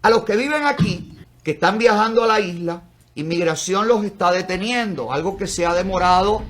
A los que viven aquí, que están viajando a la isla, Inmigración los está deteniendo, algo que se ha demorado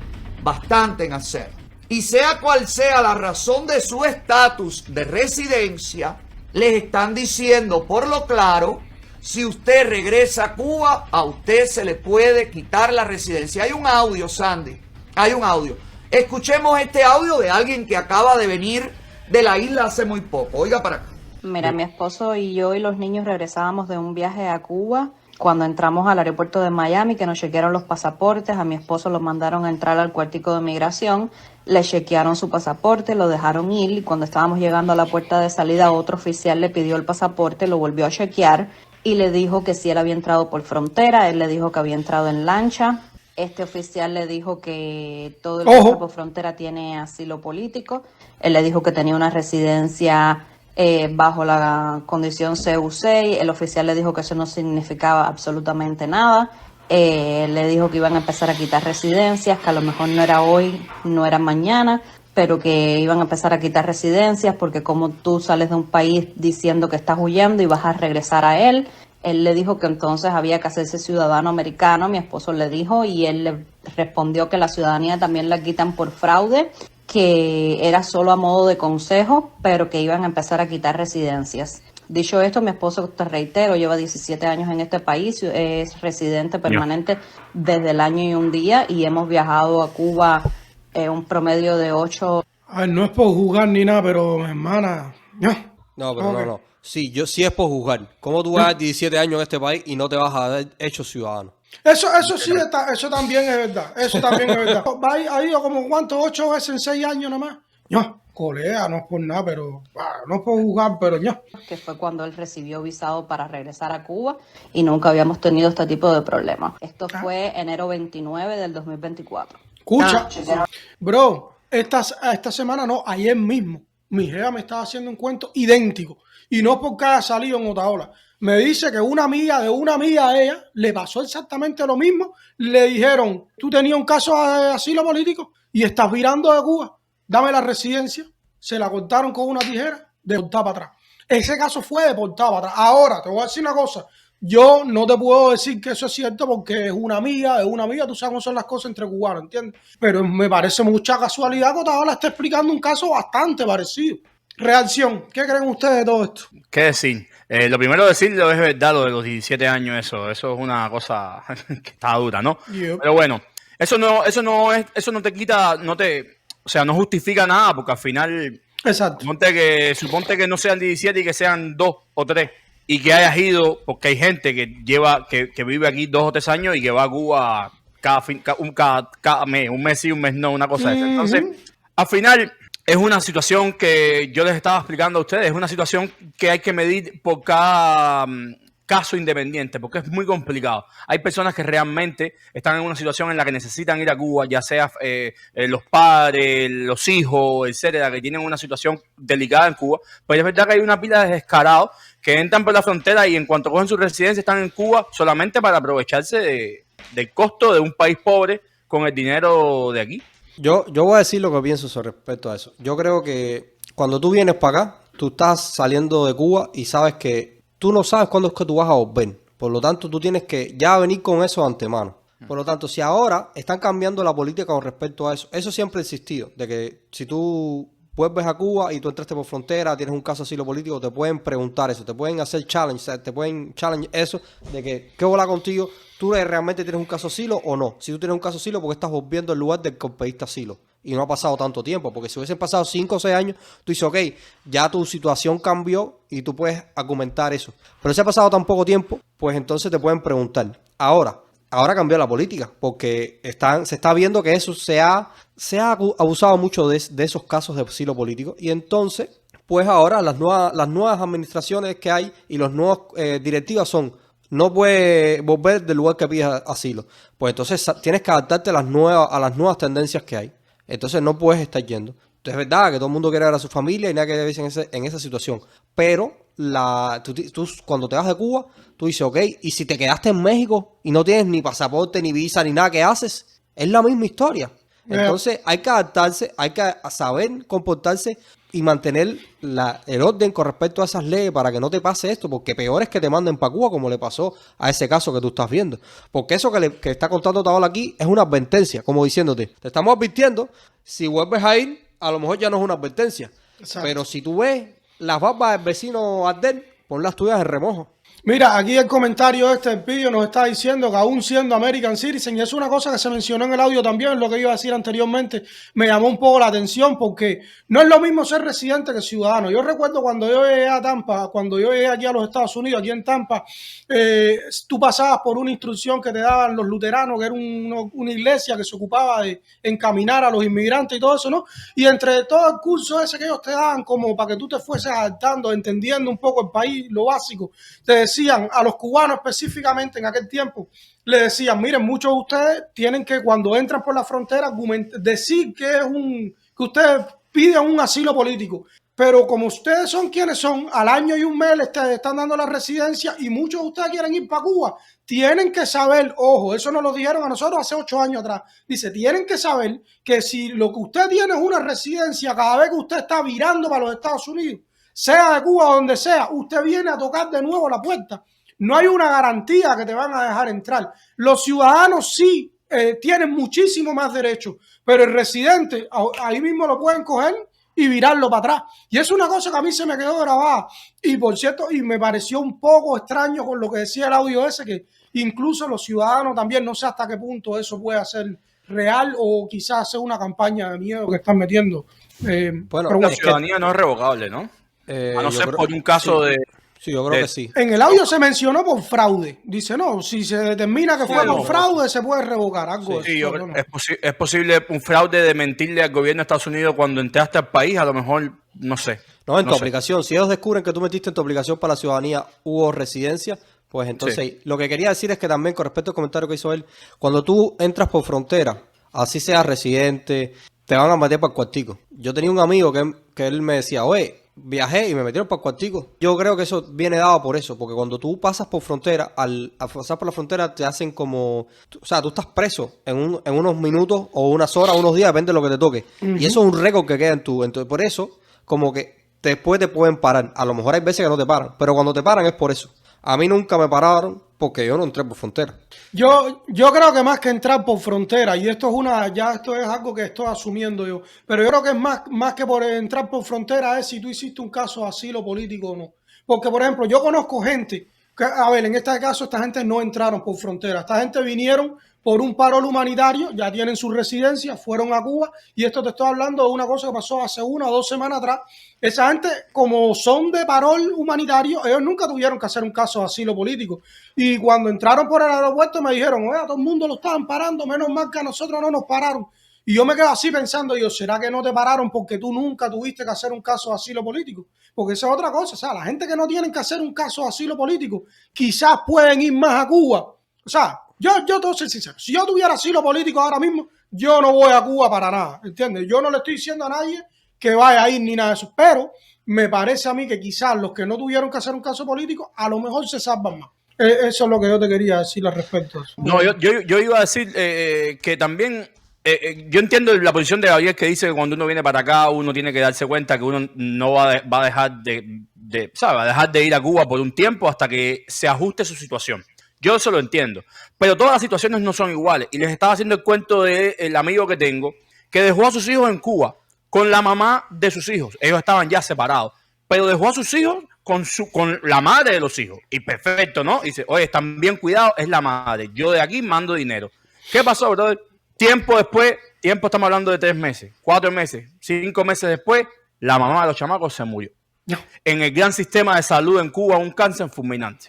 bastante en hacer. Y sea cual sea la razón de su estatus de residencia, les están diciendo por lo claro, si usted regresa a Cuba, a usted se le puede quitar la residencia. Hay un audio, Sandy, hay un audio. Escuchemos este audio de alguien que acaba de venir de la isla hace muy poco. Oiga para acá. Mira, mi esposo y yo y los niños regresábamos de un viaje a Cuba. Cuando entramos al aeropuerto de Miami, que nos chequearon los pasaportes, a mi esposo lo mandaron a entrar al cuartico de migración, le chequearon su pasaporte, lo dejaron ir y cuando estábamos llegando a la puerta de salida, otro oficial le pidió el pasaporte, lo volvió a chequear y le dijo que si él había entrado por frontera, él le dijo que había entrado en lancha. Este oficial le dijo que todo el que entra por frontera tiene asilo político. Él le dijo que tenía una residencia bajo la condición CU6. El oficial le dijo que eso no significaba absolutamente nada. Le dijo que iban a empezar a quitar residencias, que a lo mejor no era hoy, no era mañana, pero que iban a empezar a quitar residencias porque como tú sales de un país diciendo que estás huyendo y vas a regresar a él. Él le dijo que entonces había que hacerse ciudadano americano, mi esposo le dijo, y él le respondió que la ciudadanía también la quitan por fraude, que era solo a modo de consejo, pero que iban a empezar a quitar residencias. Dicho esto, mi esposo, te reitero, lleva 17 años en este país, es residente permanente desde el año y un día y hemos viajado a Cuba un promedio de 8. A ver, no es por jugar ni nada, pero hermana, No, pero no. Sí, sí es por juzgar. ¿Cómo tú vas a 17 años en este país y no te vas a haber hecho ciudadano? Eso sí está, eso también es verdad. Eso también es verdad. Ha ido como cuánto, 8 veces en 6 años nomás. Colega, no es por nada, pero no es por jugar, pero que fue cuando él recibió visado para regresar a Cuba y nunca habíamos tenido este tipo de problemas. Esto fue enero 29 del 2024. Escucha, bro, esta semana no, ayer mismo, mi jefa me estaba haciendo un cuento idéntico. Y no porque haya salido en otra ola. Me dice que una amiga de ella le pasó exactamente lo mismo. Le dijeron, tú tenías un caso de asilo político y estás virando de Cuba. Dame la residencia. Se la cortaron con una tijera, deportada para atrás. Ese caso fue deportado para atrás. Ahora, te voy a decir una cosa. Yo no te puedo decir que eso es cierto porque es una amiga, tú sabes cómo son las cosas entre cubanos, ¿entiendes? Pero me parece mucha casualidad que ahora está explicando un caso bastante parecido. Reacción, ¿qué creen ustedes de todo esto? ¿Qué decir? Lo primero decirlo es verdad, lo de los 17 años, eso es una cosa que está dura, ¿no? Yep. Pero bueno, eso no te quita, o sea, no justifica nada, porque al final, exacto. Suponte que no sean 17 y que sean 2 o 3, y que hayas ido, porque hay gente que vive aquí 2 o 3 años y que va a Cuba cada mes, un mes sí, un mes no, una cosa de esa. Entonces, al final es una situación que yo les estaba explicando a ustedes, es una situación que hay que medir por cada caso independiente, porque es muy complicado. Hay personas que realmente están en una situación en la que necesitan ir a Cuba, ya sea los padres, los hijos, etcétera, que tienen una situación delicada en Cuba, pero es verdad que hay una pila de descarados que entran por la frontera y en cuanto cogen su residencia están en Cuba solamente para aprovecharse del costo de un país pobre con el dinero de aquí. Yo voy a decir lo que pienso sobre respecto a eso. Yo creo que cuando tú vienes para acá, tú estás saliendo de Cuba y sabes que tú no sabes cuándo es que tú vas a volver. Por lo tanto, tú tienes que ya venir con eso de antemano. Por lo tanto, si ahora están cambiando la política con respecto a eso siempre ha existido. De que si tú vuelves a Cuba y tú entraste por frontera, tienes un caso de asilo político, te pueden preguntar eso, te pueden hacer challenge, te pueden challenge eso de que, ¿qué bola contigo? ¿Tú realmente tienes un caso de asilo o no? Si tú tienes un caso de asilo, ¿por qué estás volviendo al lugar del que pediste asilo? Y no ha pasado tanto tiempo, porque si hubiesen pasado 5 o 6 años, tú dices, ok, ya tu situación cambió y tú puedes argumentar eso. Pero si ha pasado tan poco tiempo, pues entonces te pueden preguntar. Ahora cambió la política, porque se está viendo que eso se ha abusado mucho de esos casos de asilo político. Y entonces, pues ahora las nuevas administraciones que hay y las nuevas directivas son, no puedes volver del lugar que pides asilo. Pues entonces tienes que adaptarte a las nuevas tendencias que hay. Entonces no puedes estar yendo. Entonces es verdad que todo el mundo quiere ver a su familia y nada que debes en esa situación. Pero tú cuando te vas de Cuba, tú dices, ok, y si te quedaste en México y no tienes ni pasaporte, ni visa, ni nada, ¿qué haces? Es la misma historia. Entonces hay que adaptarse, hay que saber comportarse y mantener el orden con respecto a esas leyes para que no te pase esto, porque peor es que te manden para Cuba como le pasó a ese caso que tú estás viendo. Porque eso que está contando Otaola aquí es una advertencia, como diciéndote, te estamos advirtiendo, si vuelves a ir, a lo mejor ya no es una advertencia. Exacto. Pero si tú ves las barbas del vecino Arder, pon las tuyas en remojo. Mira, aquí el comentario del vídeo nos está diciendo que aún siendo American Citizen, y es una cosa que se mencionó en el audio también, lo que iba a decir anteriormente, me llamó un poco la atención porque no es lo mismo ser residente que ciudadano. Yo recuerdo cuando yo llegué a Tampa, cuando yo llegué aquí a los Estados Unidos, aquí en Tampa, tú pasabas por una instrucción que te daban los luteranos, que era una iglesia que se ocupaba de encaminar a los inmigrantes y todo eso, ¿no? Y entre todo el curso ese que ellos te daban como para que tú te fueses adaptando, entendiendo un poco el país, lo básico, te decían a los cubanos específicamente en aquel tiempo, le decían, miren, muchos de ustedes tienen que cuando entran por la frontera decir que ustedes piden un asilo político, pero como ustedes son quienes son, al año y un mes les están dando la residencia y muchos de ustedes quieren ir para Cuba, tienen que saber, ojo, eso nos lo dijeron a nosotros hace 8 años atrás, dice, tienen que saber que si lo que usted tiene es una residencia cada vez que usted está virando para los Estados Unidos, sea de Cuba o donde sea, usted viene a tocar de nuevo la puerta. No hay una garantía que te van a dejar entrar. Los ciudadanos sí tienen muchísimo más derechos, pero el residente ahí mismo lo pueden coger y virarlo para atrás. Y es una cosa que a mí se me quedó grabada. Y por cierto, y me pareció un poco extraño con lo que decía el audio ese, que incluso los ciudadanos también, no sé hasta qué punto eso puede ser real o quizás sea una campaña de miedo que están metiendo. Bueno, La ciudadanía no es revocable, ¿no? A no ser por un caso sí. de... Sí, yo creo que sí. En el audio se mencionó por fraude. Dice, no, si se determina que fue por fraude, se puede revocar algo. Sí, es posible un fraude de mentirle al gobierno de Estados Unidos cuando entraste al país, a lo mejor, no sé. No, en tu aplicación. Si ellos descubren que tú metiste en tu aplicación para la ciudadanía hubo residencia, pues entonces lo que quería decir es que también con respecto al comentario que hizo él, cuando tú entras por frontera, así seas residente, te van a meter para el cuartico. Yo tenía un amigo que él me decía, oye, viajé y me metieron para el cuartico. Yo creo que eso viene dado por eso, porque cuando tú pasas por frontera, al pasar por la frontera te hacen como, o sea, tú estás preso en unos minutos o unas horas, unos días, depende de lo que te toque. Y eso es un récord que queda en tu, entonces por eso, como que después te pueden parar. A lo mejor hay veces que no te paran, pero cuando te paran es por eso. A mí nunca me pararon porque yo no entré por frontera. Yo creo que más que entrar por frontera, y esto es algo que estoy asumiendo yo, pero yo creo que es más que por entrar por frontera es si tú hiciste un caso de asilo político o no. Porque, por ejemplo, yo conozco gente, que, a ver, en este caso esta gente no entraron por frontera, esta gente vinieron por un parol humanitario, ya tienen su residencia, fueron a Cuba, y esto te estoy hablando de una cosa que pasó hace 1 o 2 semanas atrás. Esa gente, como son de parol humanitario, ellos nunca tuvieron que hacer un caso de asilo político. Y cuando entraron por el aeropuerto me dijeron, oye, a todo el mundo lo estaban parando, menos mal que a nosotros no nos pararon. Y yo me quedo así pensando, yo, ¿será que no te pararon porque tú nunca tuviste que hacer un caso de asilo político? Porque esa es otra cosa, o sea, la gente que no tienen que hacer un caso de asilo político, quizás pueden ir más a Cuba. O sea, yo te voy a ser sincero, si yo tuviera asilo político ahora mismo, yo no voy a Cuba para nada, ¿entiendes? Yo no le estoy diciendo a nadie que vaya a ir ni nada de eso, pero me parece a mí que quizás los que no tuvieron que hacer un caso político, a lo mejor se salvan más. Eso es lo que yo te quería decir al respecto. No, yo iba a decir que también, yo entiendo la posición de Gabriel que dice que cuando uno viene para acá, uno tiene que darse cuenta que uno no va a dejar ¿sabe? Va a dejar de ir a Cuba por un tiempo hasta que se ajuste su situación. Yo eso lo entiendo, pero todas las situaciones no son iguales. Y les estaba haciendo el cuento del amigo que tengo, que dejó a sus hijos en Cuba con la mamá de sus hijos. Ellos estaban ya separados, pero dejó a sus hijos con la madre de los hijos. Y perfecto, ¿no? Y dice, oye, están bien cuidados, es la madre. Yo de aquí mando dinero. ¿Qué pasó, brother? Tiempo después, estamos hablando de 3 meses, 4 meses, 5 meses después, la mamá de los chamacos se murió. No. En el gran sistema de salud en Cuba, un cáncer fulminante.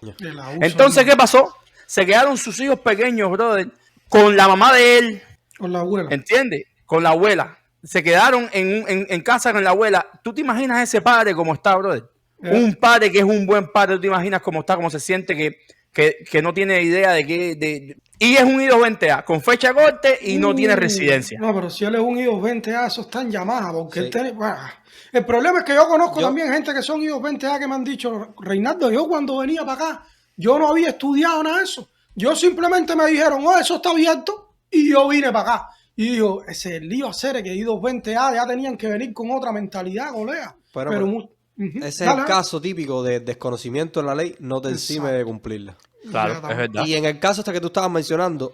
Entonces, ¿qué pasó? Se quedaron sus hijos pequeños, brother, con la mamá de él. Con la abuela. ¿Entiendes? Con la abuela. Se quedaron en casa con la abuela. ¿Tú te imaginas ese padre cómo está, brother? Un padre que es un buen padre. ¿Tú te imaginas cómo está, cómo se siente, que no tiene idea de qué... Y es un I-220A, con fecha corte y no tiene residencia. No, pero si él es un I-220A, eso está en Yamaha, porque él tiene... El problema es que yo conozco también gente que son I-220A que me han dicho, Reinaldo, yo cuando venía para acá, yo no había estudiado nada de eso. Yo simplemente me dijeron, oh, eso está abierto, y yo vine para acá. Y dijo, ese lío hacer que I-220A ya tenían que venir con otra mentalidad, colega. Pero Ujú. ese es Dale, el caso típico de desconocimiento de la ley, no te encime de cumplirla. Claro, Ya, es verdad. Y en el caso este que tú estabas mencionando,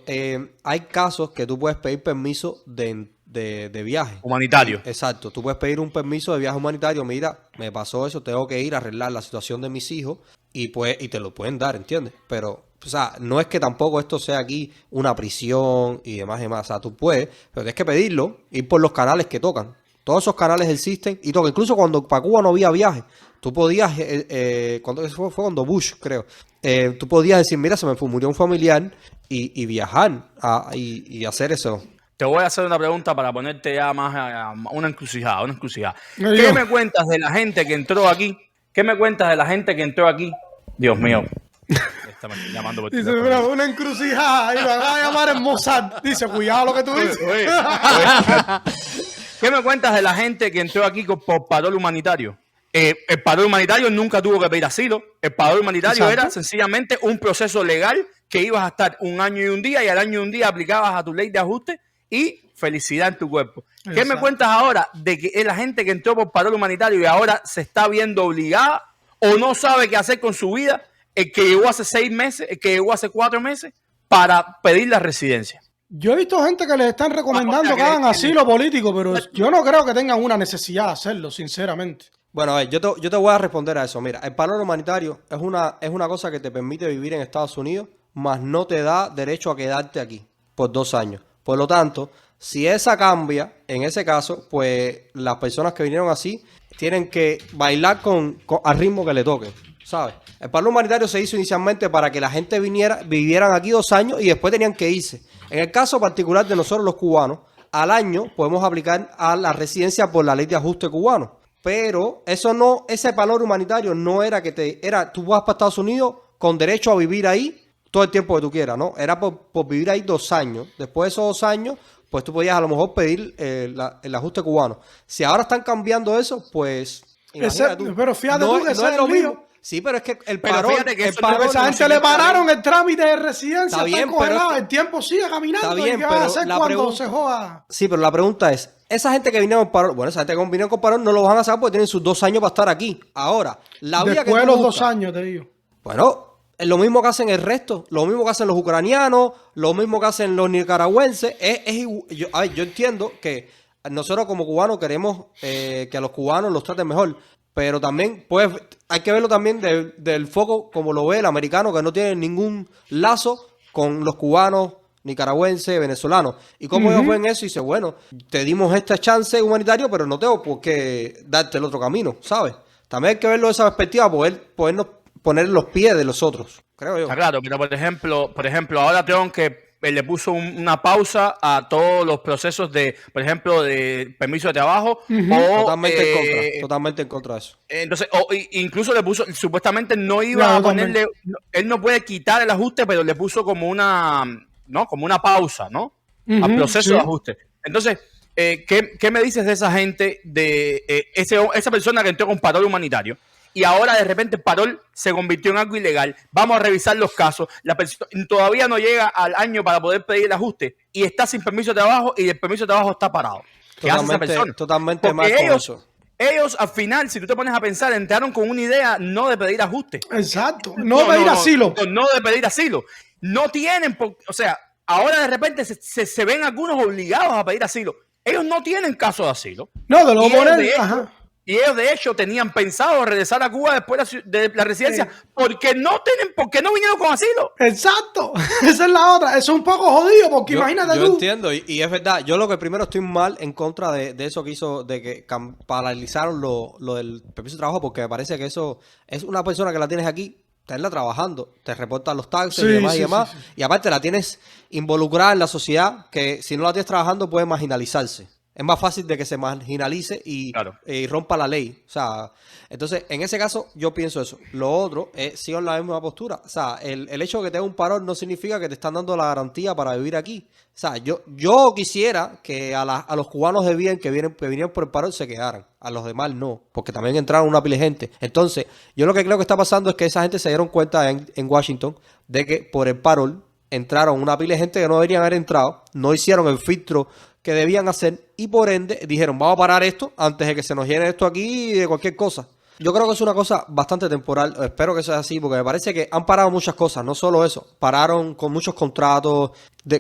hay casos que tú puedes pedir permiso de viaje. Humanitario. Exacto, tú puedes pedir un permiso de viaje humanitario. Mira, me pasó eso, tengo que ir a arreglar la situación de mis hijos y te lo pueden dar, ¿entiendes? Pero, o sea, no es que tampoco esto sea aquí una prisión y demás y demás. O sea, tú puedes, pero tienes que pedirlo, ir por los canales que tocan. Todos esos canales existen y tocan. Incluso cuando para Cuba no había viaje, tú podías, cuando eso fue cuando Bush, creo, tú podías decir, mira, se me murió un familiar y viajar y hacer eso. Te voy a hacer una pregunta para ponerte ya más a una encrucijada, una encrucijada. Me ¿Qué digo. me cuentas de la gente que entró aquí? ¿Qué me cuentas de la gente que entró aquí? Dios mío. Estamos llamando por Dice, teléfono. mira, una encrucijada, ahí van a llamar en Mozart. Dice, cuidado lo que tú dices. Oye. ¿Qué me cuentas de la gente que entró aquí por parol humanitario? El parol humanitario nunca tuvo que pedir asilo. El parol humanitario Exacto. era sencillamente un proceso legal que ibas a estar un año y un día y al año y un día aplicabas a tu ley de ajuste y felicidad en tu cuerpo. ¿Qué me Exacto. cuentas ahora de que es la gente que entró por parol humanitario y ahora se está viendo obligada o no sabe qué hacer con su vida? El que llegó hace 6 meses, el que llegó hace 4 meses para pedir la residencia. Yo he visto gente que les están recomendando O sea, que que- hagan asilo político, pero yo no creo que tengan una necesidad de hacerlo, sinceramente. Bueno, a ver, yo te voy a responder a eso. Mira, el parol humanitario es una cosa que te permite vivir en Estados Unidos, mas no te da derecho a quedarte aquí por 2 años. Por lo tanto, si esa cambia, en ese caso, pues las personas que vinieron así tienen que bailar al ritmo que le toque, ¿sabes? El parol humanitario se hizo inicialmente para que la gente vivieran aquí 2 años y después tenían que irse. En el caso particular de nosotros los cubanos, al año podemos aplicar a la residencia por la ley de ajuste cubano. Pero ese valor humanitario no era tú vas para Estados Unidos con derecho a vivir ahí todo el tiempo que tú quieras, ¿no? Era por vivir ahí 2 años. Después de esos 2 años, pues tú podías a lo mejor pedir el ajuste cubano. Si ahora están cambiando eso, pues imagínate tú. Pero fíjate tú que ese es lo el mismo. lío. Sí, pero es que el Pero parol, fíjate que el eso no es parol- Esa gente le pararon el trámite de residencia, Está bien, está congelado, pero es que- el tiempo sigue caminando. Está bien, ¿Y qué van a pero hacer la cuando pregunta- se joda? Sí, pero la pregunta es, esa gente que vinieron con parol, bueno, esa gente que vinieron con parol no lo van a saber porque tienen sus 2 años para estar aquí. Ahora, la vida que Después de tú los 2 buscas- años, te digo. Bueno, es lo mismo que hacen el resto, lo mismo que hacen los ucranianos, lo mismo que hacen los nicaragüenses. Yo entiendo que nosotros como cubanos queremos que a los cubanos los traten mejor, pero también pues hay que verlo también del foco como lo ve el americano, que no tiene ningún lazo con los cubanos, nicaragüenses, venezolanos. Y como ellos ven eso y dicen, bueno, te dimos esta chance humanitario, pero no tengo por qué darte el otro camino, ¿sabes? También hay que verlo de esa perspectiva, podernos poner en los pies de los otros, creo yo. Está claro, pero por ejemplo, ahora Trump que le puso una pausa a todos los procesos de, por ejemplo, de permiso de trabajo o Totalmente en contra de eso. entonces, incluso le puso, supuestamente no iba Claro, a ponerle, él no puede quitar el ajuste, pero le puso como una pausa, ¿no? Al Ujú, proceso sí. de ajuste. Entonces, ¿qué me dices de esa gente, de esa persona que entró con parol humanitario? Y ahora de repente el parol se convirtió en algo ilegal. Vamos a revisar los casos. La persona todavía no llega al año para poder pedir el ajuste y está sin permiso de trabajo y el permiso de trabajo está parado. ¿Qué hace esa persona? Totalmente Porque mal con eso. ellos al final, si tú te pones a pensar, entraron con una idea no de pedir ajuste. Exacto. No pedir asilo. No de pedir asilo. No tienen, o sea, ahora de repente se ven algunos obligados a pedir asilo. Ellos no tienen caso de asilo. No, de lo Y ellos, poner. de hecho, Ajá. y ellos, de hecho, tenían pensado regresar a Cuba después de la residencia porque no vinieron con asilo. Exacto. Esa es la otra. Eso es un poco jodido porque imagínate yo tú. entiendo, y es verdad. Yo lo que primero estoy mal en contra de eso que hizo, de que paralizaron lo del permiso de trabajo, porque me parece que eso es una persona que la tienes aquí, tenerla trabajando, te reportan los taxes Sí, y demás sí, y demás, sí, sí. y aparte la tienes involucrada en la sociedad, que si no la tienes trabajando puede marginalizarse. Es más fácil de que se marginalice y rompa la ley. O sea, entonces, en ese caso, yo pienso eso. Lo otro es, sigo en la misma postura. O sea, el hecho de que tenga un parol no significa que te están dando la garantía para vivir aquí. O sea, yo quisiera que a los cubanos de bien que vinieron por el parol se quedaran. A los demás no, porque también entraron una pila de gente. Entonces, yo lo que creo que está pasando es que esa gente se dieron cuenta en Washington de que por el parol entraron una pila de gente que no deberían haber entrado, no hicieron el filtro que debían hacer y por ende dijeron, vamos a parar esto antes de que se nos llene esto aquí de cualquier cosa. Yo creo que es una cosa bastante temporal, espero que sea así, porque me parece que han parado muchas cosas, no solo eso, pararon con muchos contratos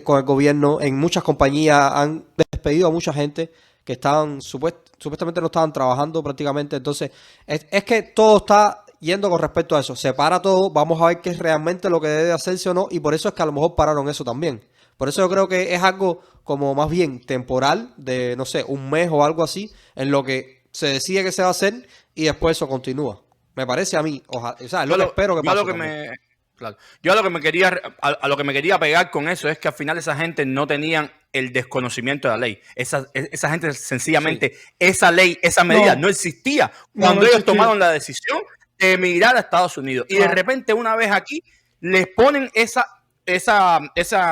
con el gobierno, en muchas compañías han despedido a mucha gente que estaban supuestamente no estaban trabajando prácticamente, entonces es que todo está yendo con respecto a eso, se para todo, vamos a ver qué es realmente lo que debe hacerse o no, y por eso es que a lo mejor pararon eso también. Por eso yo creo que es algo como más bien temporal, de no sé, un mes o algo así, en lo que se decide que se va a hacer y después eso continúa. Me parece a mí, ojalá, o sea, es lo que espero que pase. Claro. Yo a lo que me quería pegar con eso es que al final esa gente no tenían el desconocimiento de la ley. Esa gente sencillamente, esa ley, esa medida no existía cuando ellos tomaron la decisión de emigrar a Estados Unidos. Y de repente una vez aquí les ponen esa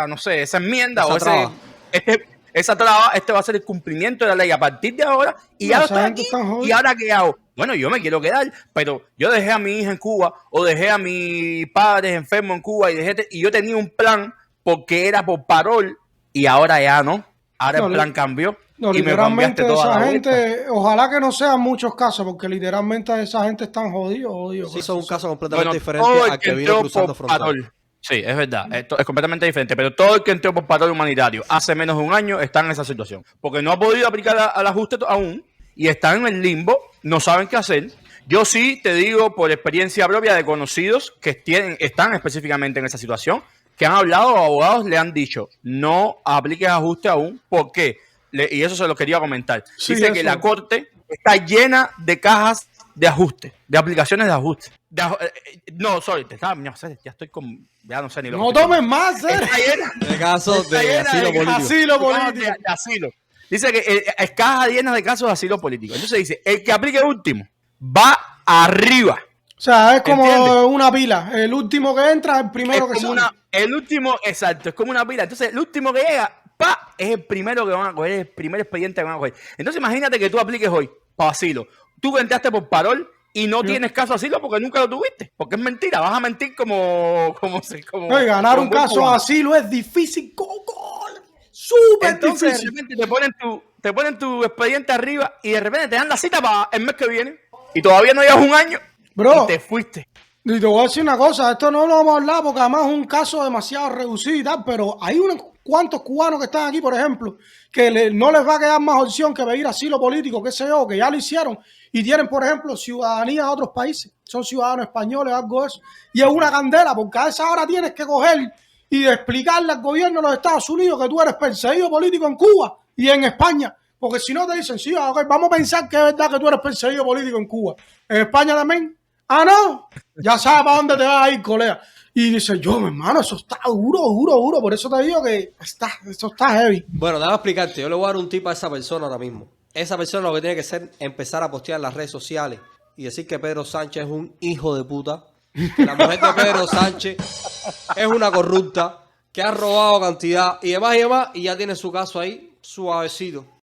no sé, esa enmienda o esa traba, este va a ser el cumplimiento de la ley a partir de ahora y ya estoy aquí. ¿Y ahora qué hago? Bueno, yo me quiero quedar, pero yo dejé a mi hija en Cuba o dejé a mis padres enfermos en Cuba y yo tenía un plan porque era por parol y ahora ya no. Ahora el plan cambió y me cambiaste toda la gente, ojalá que no sean muchos casos, porque literalmente esa gente están jodidos. Sí, son un caso completamente diferente al que vino cruzando frontera. Sí, es verdad, esto es completamente diferente, pero todo el que entró por parol humanitario hace menos de un año está en esa situación, porque no ha podido aplicar al ajuste aún y están en el limbo, no saben qué hacer. Yo sí te digo por experiencia propia de conocidos que están específicamente en esa situación, que han hablado, abogados le han dicho, no apliques ajuste aún, ¿por qué? Y eso se lo quería comentar. Sí, dice eso. que la corte está llena de cajas de ajuste, de aplicaciones de ajuste. Ya estoy con... Ya no sé ni lo No que tomes más, De casos de asilo político. De asilo. Dice que es caja llena de casos de asilo político. Entonces dice, el que aplique último va arriba. O sea, es como ¿Entiendes? una pila. El último que entra es el primero que sale. El último, exacto, es como una pila. Entonces, el último que llega, es el primero que van a coger, es el primer expediente que van a coger. Entonces, imagínate que tú apliques hoy para asilo. Tú entraste por parol y no tienes caso de asilo porque nunca lo tuviste. Porque es mentira, vas a mentir como No, y ganar un caso de asilo es difícil, súper Entonces, difícil. de repente te ponen tu expediente arriba y de repente te dan la cita para el mes que viene y todavía no llevas un año. Bro, y te fuiste. Y te voy a decir una cosa, esto no lo vamos a hablar porque además es un caso demasiado reducido y tal, pero hay unos cuantos cubanos que están aquí, por ejemplo, que no les va a quedar más opción que pedir asilo político, qué sé yo, que ya lo hicieron y tienen, por ejemplo, ciudadanía de otros países, son ciudadanos españoles, algo de eso, y es una candela porque a esa hora tienes que coger y explicarle al gobierno de los Estados Unidos que tú eres perseguido político en Cuba y en España, porque si no te dicen, sí, okay, vamos a pensar que es verdad que tú eres perseguido político en Cuba, en España también. Ah, no, ya sabes para dónde te vas a ir, colega. Y dice, mi hermano, eso está duro. Por eso te digo que eso está heavy. Bueno, déjame explicarte. Yo le voy a dar un tip a esa persona ahora mismo. Esa persona lo que tiene que hacer es empezar a postear en las redes sociales y decir que Pedro Sánchez es un hijo de puta. Que la mujer de Pedro Sánchez es una corrupta, que ha robado cantidad y demás, y ya tiene su caso ahí suavecito.